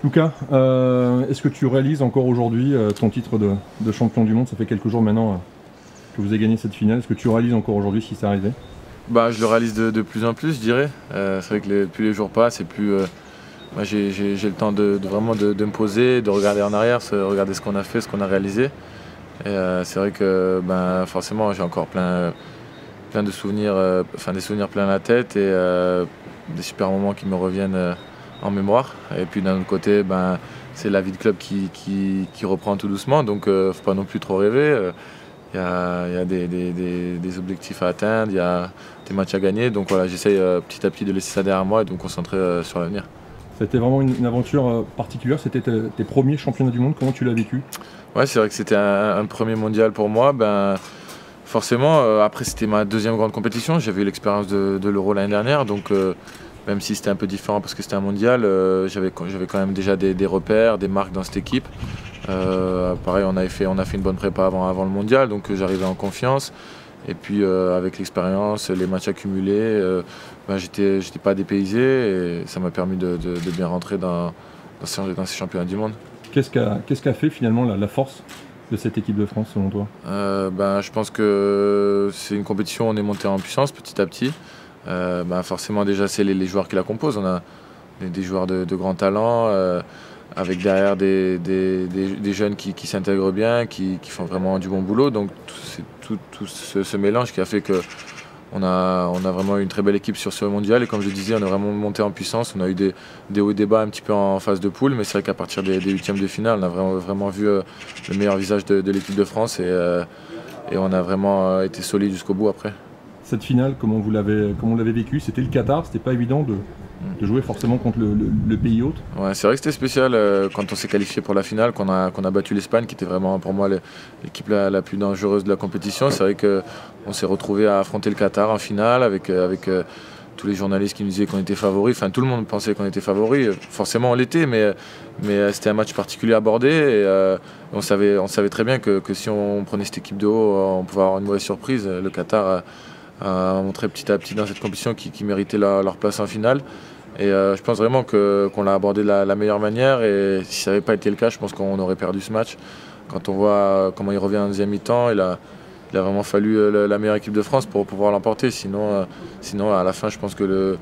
Lucas, est-ce que tu réalises encore aujourd'hui ton titre de champion du monde? Ça fait quelques jours maintenant que vous avez gagné cette finale. Est-ce que tu réalises encore aujourd'hui si c'est arrivé? Bah, je le réalise de plus en plus, je dirais. C'est vrai que plus les jours passent et plus moi, j'ai le temps vraiment de me poser, de regarder en arrière, regarder ce qu'on a fait, ce qu'on a réalisé. Et c'est vrai que forcément j'ai encore plein de souvenirs, des souvenirs plein la tête et des super moments qui me reviennent en mémoire. Et puis d'un autre côté, c'est la vie de club qui reprend tout doucement, donc faut pas non plus trop rêver. Il y a des objectifs à atteindre, il y a des matchs à gagner. Donc voilà, j'essaye petit à petit de laisser ça derrière moi et de me concentrer sur l'avenir. C'était vraiment une aventure particulière, c'était tes premiers championnats du monde, comment tu l'as vécu? Ouais, c'est vrai que c'était un premier mondial pour moi. Forcément, après c'était ma deuxième grande compétition, j'avais eu l'expérience de l'Euro l'année dernière, donc même si c'était un peu différent parce que c'était un mondial, j'avais quand même déjà des repères, des marques dans cette équipe. Pareil, on a fait une bonne prépa avant le mondial, donc j'arrivais en confiance. Et puis avec l'expérience, les matchs accumulés, j'étais pas dépaysé et ça m'a permis de bien rentrer dans ces championnats du monde. Qu'est-ce qu'a fait finalement la force de cette équipe de France selon toi? Je pense que c'est une compétition où on est monté en puissance petit à petit. Forcément déjà c'est les joueurs qui la composent. On a des joueurs de grand talent, avec derrière des jeunes qui s'intègrent bien, qui font vraiment du bon boulot. Donc c'est tout ce mélange qui a fait que on a vraiment eu une très belle équipe sur ce mondial. Et comme je disais, on est vraiment monté en puissance. On a eu des hauts et des bas un petit peu en phase de poule, mais c'est vrai qu'à partir des huitièmes de finale, on a vraiment vu le meilleur visage de l'équipe de France et on a vraiment été solide jusqu'au bout après. Cette finale, comment vous l'avez vécu? C'était le Qatar, c'était pas évident de jouer forcément contre le pays hôte. Ouais, c'est vrai que c'était spécial quand on s'est qualifié pour la finale, qu'on a battu l'Espagne, qui était vraiment pour moi l'équipe la plus dangereuse de la compétition. C'est vrai qu'on s'est retrouvé à affronter le Qatar en finale avec tous les journalistes qui nous disaient qu'on était favoris. Enfin, tout le monde pensait qu'on était favoris. Forcément, on l'était, mais c'était un match particulier à aborder. Et on savait très bien que si on prenait cette équipe de haut, on pouvait avoir une mauvaise surprise. Le Qatar a montré petit à petit dans cette compétition qu'ils méritaient leur place en finale. Et je pense vraiment qu'on l'a abordé de la meilleure manière. Et si ça n'avait pas été le cas, je pense qu'on aurait perdu ce match. Quand on voit comment il revient en deuxième mi-temps, il a vraiment fallu la meilleure équipe de France pour pouvoir l'emporter. Sinon, à la fin, je pense que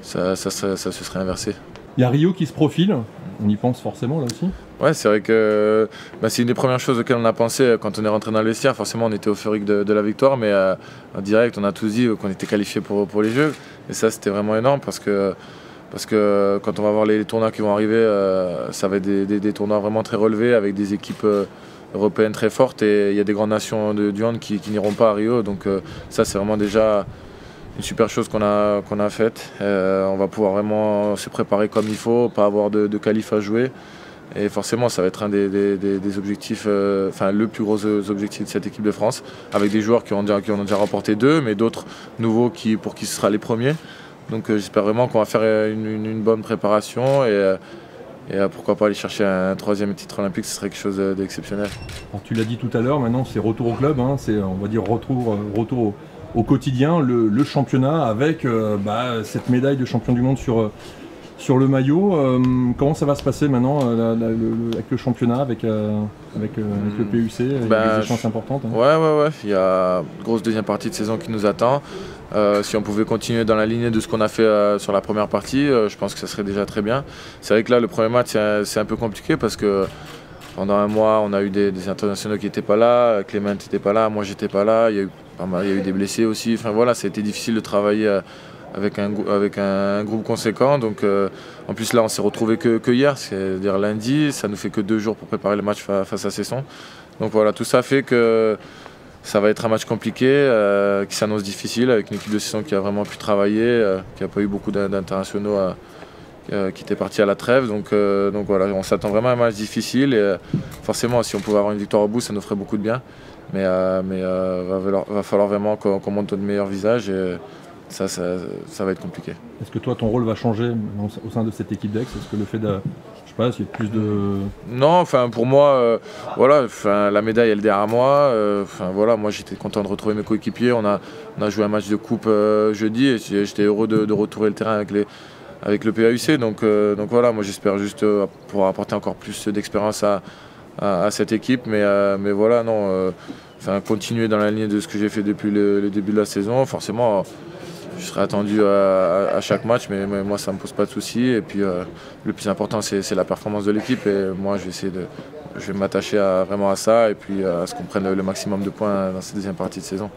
ça se serait inversé. Il y a Rio qui se profile, on y pense forcément là aussi. Ouais, c'est vrai que c'est une des premières choses auxquelles on a pensé quand on est rentré dans le vestiaire. Forcément, on était euphorique de la victoire, mais en direct, on a tous dit qu'on était qualifié pour les Jeux. Et ça, c'était vraiment énorme parce que quand on va voir les tournois qui vont arriver, ça va être des tournois vraiment très relevés avec des équipes européennes très fortes et il y a des grandes nations du hand qui n'iront pas à Rio. Donc ça, c'est vraiment déjà une super chose qu'on a faite. On va pouvoir vraiment se préparer comme il faut, pas avoir de qualif à jouer. Et forcément, ça va être un des objectifs, le plus gros objectif de cette équipe de France, avec des joueurs qui en ont déjà remporté 2, mais d'autres nouveaux pour qui ce sera les premiers. Donc j'espère vraiment qu'on va faire une bonne préparation et pourquoi pas aller chercher un 3e titre olympique, ce serait quelque chose d'exceptionnel. Tu l'as dit tout à l'heure, maintenant c'est retour au club, hein, c'est on va dire retour au quotidien, le championnat avec cette médaille de champion du monde sur le maillot. Comment ça va se passer maintenant avec le championnat, avec le PUC, des échéances importantes, hein. Ouais, il y a une grosse deuxième partie de saison qui nous attend. Si on pouvait continuer dans la lignée de ce qu'on a fait sur la première partie, je pense que ça serait déjà très bien. C'est vrai que là, le premier match, c'est un peu compliqué parce que pendant un mois, on a eu des internationaux qui n'étaient pas là, Clément n'était pas là, moi j'étais pas là, il y a eu des blessés aussi. Enfin voilà, ça a été difficile de travailler avec un groupe conséquent. Donc en plus là, on s'est retrouvés que hier, c'est-à-dire lundi, ça nous fait que 2 jours pour préparer le match face à Cesson. Donc voilà, tout ça fait que ça va être un match compliqué, qui s'annonce difficile, avec une équipe de Cesson qui a vraiment pu travailler, qui n'a pas eu beaucoup d'internationaux qui étaient partis à la trêve. Donc voilà, on s'attend vraiment à un match difficile. Et forcément, si on pouvait avoir une victoire au bout, ça nous ferait beaucoup de bien. Mais va falloir vraiment qu'on monte notre meilleur visage. Et ça va être compliqué. Est-ce que toi, ton rôle va changer au sein de cette équipe d'Aix? Est-ce que le fait de... Je sais pas, s'il y a plus de... Non, pour moi, la médaille elle est derrière moi. Moi j'étais content de retrouver mes coéquipiers. On a joué un match de coupe jeudi et j'étais heureux de retrouver le terrain avec le PAUC. Donc voilà, moi j'espère juste pouvoir apporter encore plus d'expérience à cette équipe. Mais voilà, non, continuer dans la ligne de ce que j'ai fait depuis le début de la saison. Forcément, je serai attendu à chaque match, mais moi ça ne me pose pas de soucis. Et puis le plus important, c'est la performance de l'équipe. Et moi, je vais m'attacher vraiment à ça et puis à ce qu'on prenne le maximum de points dans cette deuxième partie de saison.